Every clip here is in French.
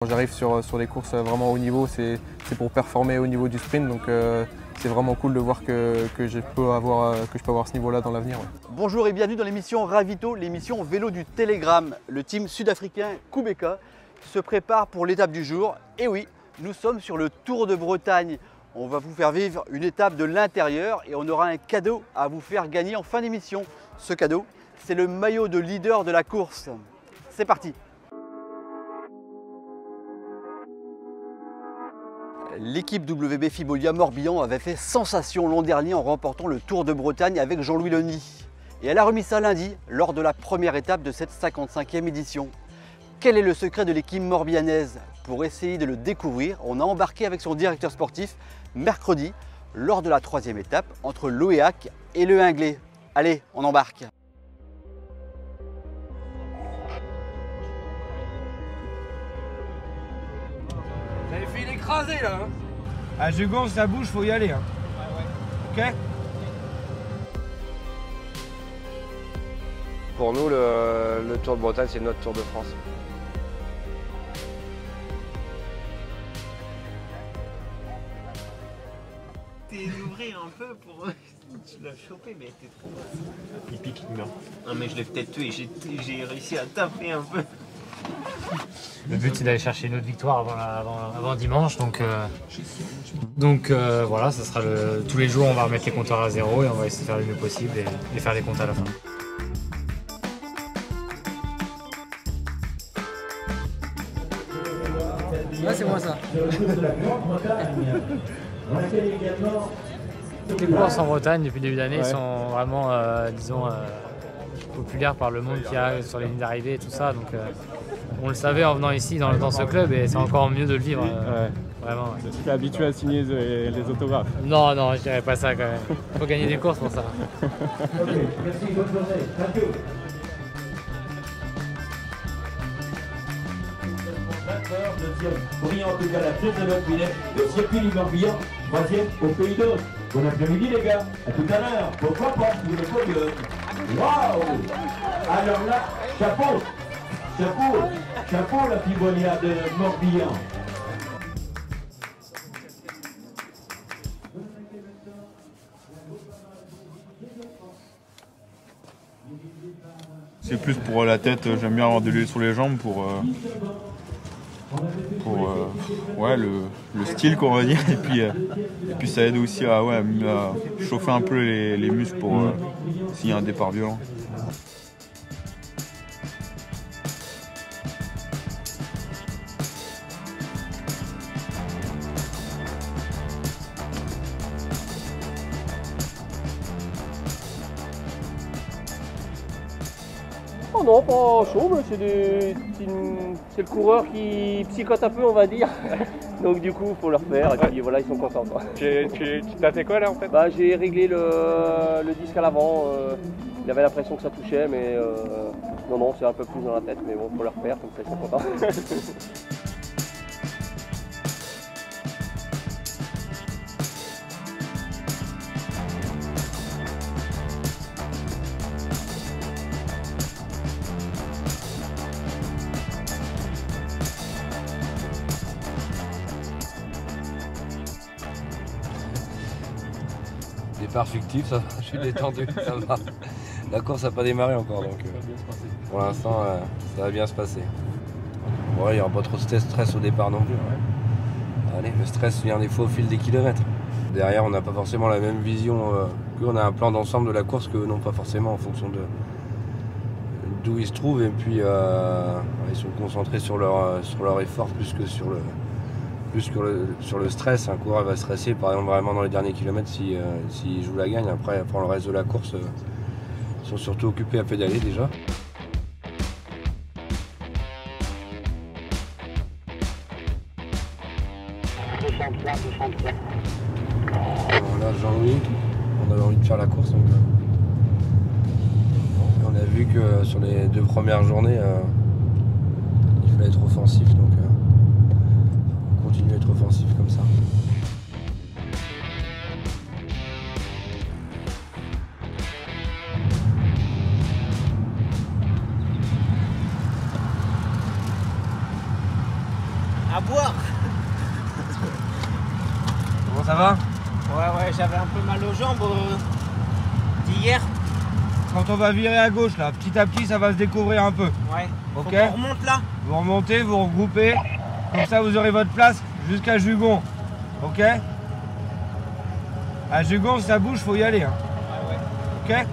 Quand j'arrive sur des courses vraiment haut niveau, c'est pour performer au niveau du sprint, donc c'est vraiment cool de voir que je peux avoir ce niveau-là dans l'avenir. Ouais. Bonjour et bienvenue dans l'émission Ravito, l'émission vélo du Télégramme. Le team sud-africain Kubeka se prépare pour l'étape du jour. Et oui, nous sommes sur le Tour de Bretagne. On va vous faire vivre une étape de l'intérieur et on aura un cadeau à vous faire gagner en fin d'émission. Ce cadeau, c'est le maillot de leader de la course. C'est parti! L'équipe WB Fibolia Morbihan avait fait sensation l'an dernier en remportant le Tour de Bretagne avec Jean-Louis Leny. Et elle a remis ça lundi lors de la première étape de cette 55e édition. Quel est le secret de l'équipe morbihanaise? Pour essayer de le découvrir, on a embarqué avec son directeur sportif mercredi lors de la 3e étape entre l'Oéac et le Hingley. Allez, on embarque! Vous avez fait l'écraser là hein. À Jugon, ça bouge, faut y aller. Hein. Ouais. Ok. Pour nous, le Tour de Bretagne, c'est notre Tour de France. T'es d'ouvrir un peu pour... Tu l'as chopé, mais t'es trop bas. Il pique, il meurt. Non mais je l'ai peut-être tué, j'ai réussi à taper un peu. Le but c'est d'aller chercher une autre victoire avant dimanche, donc voilà, ça sera tous les jours on va remettre les compteurs à zéro et on va essayer de faire le mieux possible et faire les comptes à la fin. Ouais, c'est moi ça. Toutes les courses en Bretagne depuis le début d'année sont vraiment, populaires par le monde qu'il y a sur les lignes d'arrivée et tout ça, donc on le savait en venant ici dans ce club et c'est encore mieux de le vivre. Vraiment. Ouais. Tu t'es habitué à signer les autographes? Non, je dirais pas ça quand même. Faut gagner des courses pour ça. Ok, merci, bonne journée. Thank you. Deuxième, brillant en tout cas la pièce de notre filet, le circuit du Morbihan, troisième au Pays d'Aude. Bon après-midi les gars, à tout à l'heure, pourquoi pas, vous le podium. Waouh! Alors là, chapeau, la Fibolia de Morbihan. C'est plus pour la tête, j'aime bien avoir de l'huile sur les jambes pour le style qu'on va dire, et puis ça aide aussi à chauffer un peu les muscles pour s'il y a un départ violent. Oh non, pas chaud, mais c'est le coureur qui psychote un peu, on va dire. Donc du coup, il faut le refaire et puis voilà, ils sont contents. Tu t'as fait quoi là en fait? Bah, j'ai réglé le disque à l'avant. Il avait l'impression que ça touchait, mais non, c'est un peu plus dans la tête, mais bon, il faut le refaire, comme ça ils sont contents. Départ fictif, ça va, je suis détendu, ça va. La course n'a pas démarré encore, donc pour l'instant, ça va bien se passer. Bon, il n'y aura pas trop de stress au départ non plus. Allez, le stress vient des fois au fil des kilomètres. Derrière, on n'a pas forcément la même vision, on a un plan d'ensemble de la course que non pas forcément en fonction d'où ils se trouvent. Et puis, ils sont concentrés sur leur effort plus que sur le stress. Un coureur va stresser par exemple vraiment dans les derniers kilomètres s'il joue la gagne. Après le reste de la course, ils sont surtout occupés à pédaler déjà. Bon, là Jean-Louis, on avait envie de faire la course, donc on a vu que sur les 2 premières journées il fallait être offensif, donc continuer à être offensif comme ça. À boire. Bon, ça va? Ouais, j'avais un peu mal aux jambes d'hier. Quand on va virer à gauche, là, petit à petit, ça va se découvrir un peu. Ouais. Ok. Faut qu'on remonte là. Vous remontez, vous regroupez. Comme ça, vous aurez votre place jusqu'à Jugon. Ok? À Jugon, si ça bouge, faut y aller. Hein. Ouais. Ok?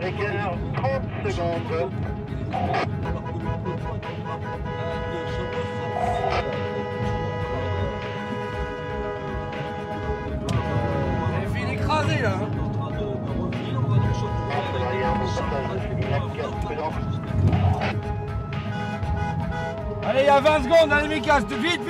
Ricard, 30 secondes. Elle fait l'écraser là. Allez, il y a 20 secondes, allez Mika, vite.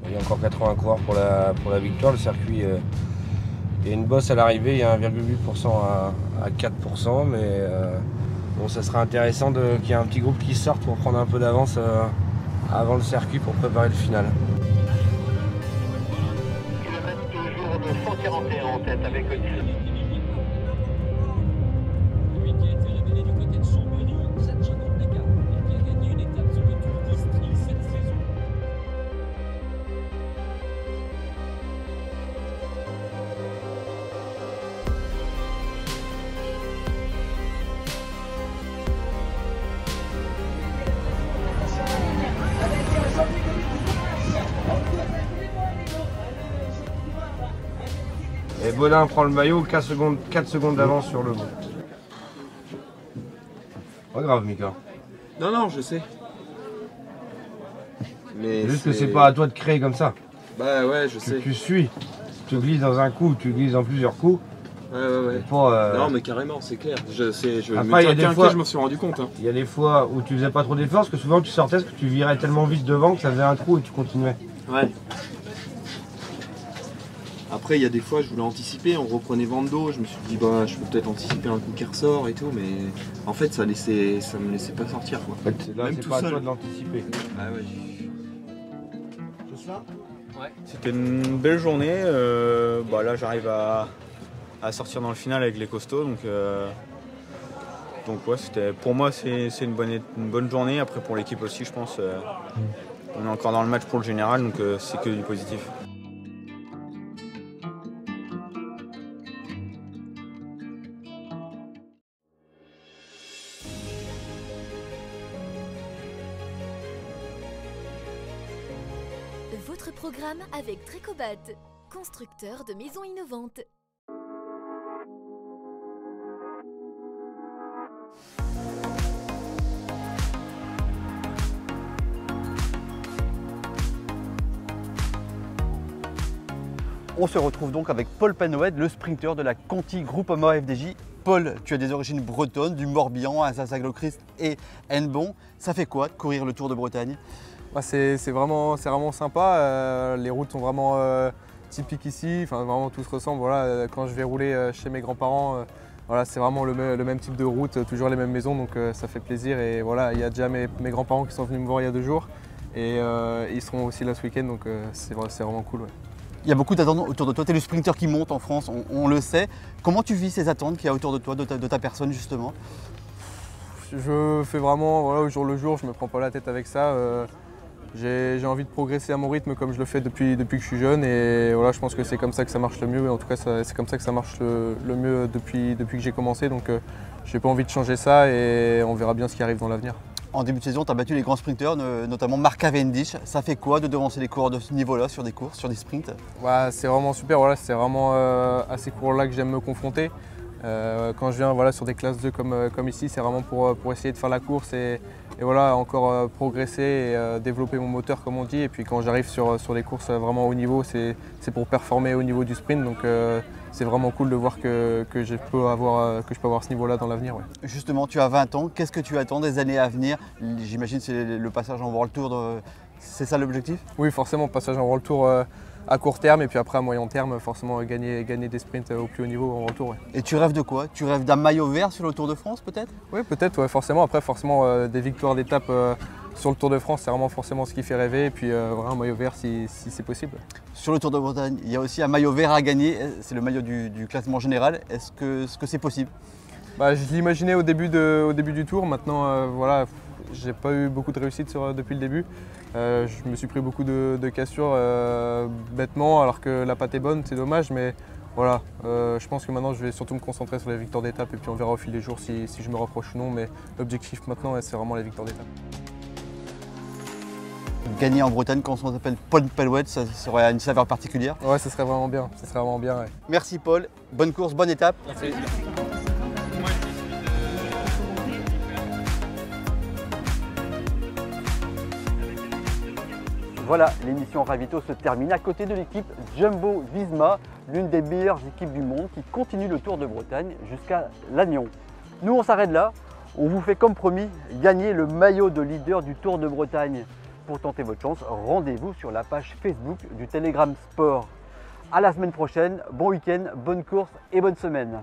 Il y a encore 80 coureurs pour la victoire. Le circuit, il y a une bosse à l'arrivée, il y a 1,8% à 4%, mais bon, ça serait intéressant qu'il y ait un petit groupe qui sorte pour prendre un peu d'avance avant le circuit pour préparer le final. Kilomètre toujours de 141 en tête avec le Lui qui a été révélé du côté de Chambéry, 7 secondes d'écart, et qui a gagné une étape sur le Tour d'Istrie cette saison. Et Baudin prend le maillot, 4 secondes d'avance sur le bout. Pas grave, Mika. Non, je sais. Mais Juste que c'est pas à toi de créer comme ça. Bah ouais, je sais. Tu suis. Tu glisses dans un coup, tu glisses dans plusieurs coups. Ouais. Pas, Non, mais carrément, c'est clair. Après, il y a des fois, je m'en suis rendu compte. Hein. Il y a des fois où tu faisais pas trop d'efforts, parce que souvent tu sortais, parce que tu virais tellement vite devant que ça faisait un trou et tu continuais. Ouais. Après, il y a des fois, je voulais anticiper, on reprenait vent de dos, je me suis dit, bah, je peux peut-être anticiper un coup qui ressort et tout, mais en fait, ça me laissait pas sortir, quoi. En fait, là, c'est pas à toi de l'anticiper. Ah ouais. Ouais. C'était une belle journée, là, j'arrive à sortir dans le final avec les costauds, donc ouais, pour moi, c'est une bonne journée. Après, pour l'équipe aussi, je pense, on est encore dans le match pour le général, donc c'est que du positif. Votre programme avec Trécobat, constructeur de maisons innovantes. On se retrouve donc avec Paul Penhoed, le sprinter de la Conti Groupama FDJ. Paul, tu as des origines bretonnes, du Morbihan à Saint-Saglot-Christ et Hennebont. Ça fait quoi de courir le Tour de Bretagne? C'est vraiment sympa. Les routes sont vraiment typiques ici. Enfin, vraiment tout se ressemble. Voilà, quand je vais rouler chez mes grands-parents, voilà, c'est vraiment le même type de route, toujours les mêmes maisons, donc ça fait plaisir. Et voilà, il y a déjà mes grands-parents qui sont venus me voir il y a 2 jours et ils seront aussi là ce week-end, donc c'est vraiment cool. Ouais. Il y a beaucoup d'attentes autour de toi. Tu es le sprinter qui monte en France, on le sait. Comment tu vis ces attentes qu'il y a autour de toi, de ta personne justement? Je fais vraiment au jour le jour, je me prends pas la tête avec ça. J'ai envie de progresser à mon rythme comme je le fais depuis que je suis jeune, et voilà, je pense que c'est comme ça que ça marche le mieux, et en tout cas c'est comme ça que ça marche le mieux depuis que j'ai commencé, donc j'ai pas envie de changer ça et on verra bien ce qui arrive dans l'avenir. En début de saison, tu as battu les grands sprinters, notamment Mark Cavendish. Ça fait quoi de devancer les coureurs de ce niveau-là sur des courses, sur des sprints? C'est vraiment super, voilà, c'est vraiment à ces coureurs-là que j'aime me confronter. Quand je viens voilà, sur des classes 2 comme ici, c'est vraiment pour essayer de faire la course et voilà, encore progresser et développer mon moteur comme on dit. Et puis quand j'arrive sur les courses vraiment haut niveau, c'est pour performer au niveau du sprint. Donc c'est vraiment cool de voir que je peux avoir ce niveau-là dans l'avenir. Ouais. Justement, tu as 20 ans, qu'est-ce que tu attends des années à venir? J'imagine que c'est le passage en World Tour, c'est ça l'objectif? Oui, forcément, passage en World Tour à court terme et puis après à moyen terme, forcément gagner des sprints au plus haut niveau en World Tour. Ouais. Et tu rêves de quoi? Tu rêves d'un maillot vert sur le Tour de France peut-être? Oui, peut-être, ouais, forcément. Après, forcément, des victoires d'étape sur le Tour de France, c'est vraiment forcément ce qui fait rêver. Et puis voilà, un maillot vert si c'est possible. Sur le Tour de Bretagne, il y a aussi un maillot vert à gagner, c'est le maillot du classement général. Est-ce que c'est possible? Bah, je l'imaginais au début du tour. Maintenant, voilà, j'ai pas eu beaucoup de réussite depuis le début. Je me suis pris beaucoup de cassures bêtement, alors que la pâte est bonne, c'est dommage. Mais voilà, je pense que maintenant je vais surtout me concentrer sur les victoires d'étape et puis on verra au fil des jours si je me rapproche ou non. Mais l'objectif maintenant, c'est vraiment les victoires d'étape. Gagner en Bretagne quand on s'appelle Paul Pellouet, ça serait une saveur particulière? Ouais, ce serait vraiment bien. Ça serait vraiment bien. Ouais. Merci Paul, bonne course, bonne étape. Merci. Voilà, l'émission Ravito se termine à côté de l'équipe Jumbo Visma, l'une des meilleures équipes du monde qui continue le Tour de Bretagne jusqu'à Lannion. Nous on s'arrête là, on vous fait comme promis gagner le maillot de leader du Tour de Bretagne. Pour tenter votre chance, rendez-vous sur la page Facebook du Telegram Sport. À la semaine prochaine, bon week-end, bonne course et bonne semaine.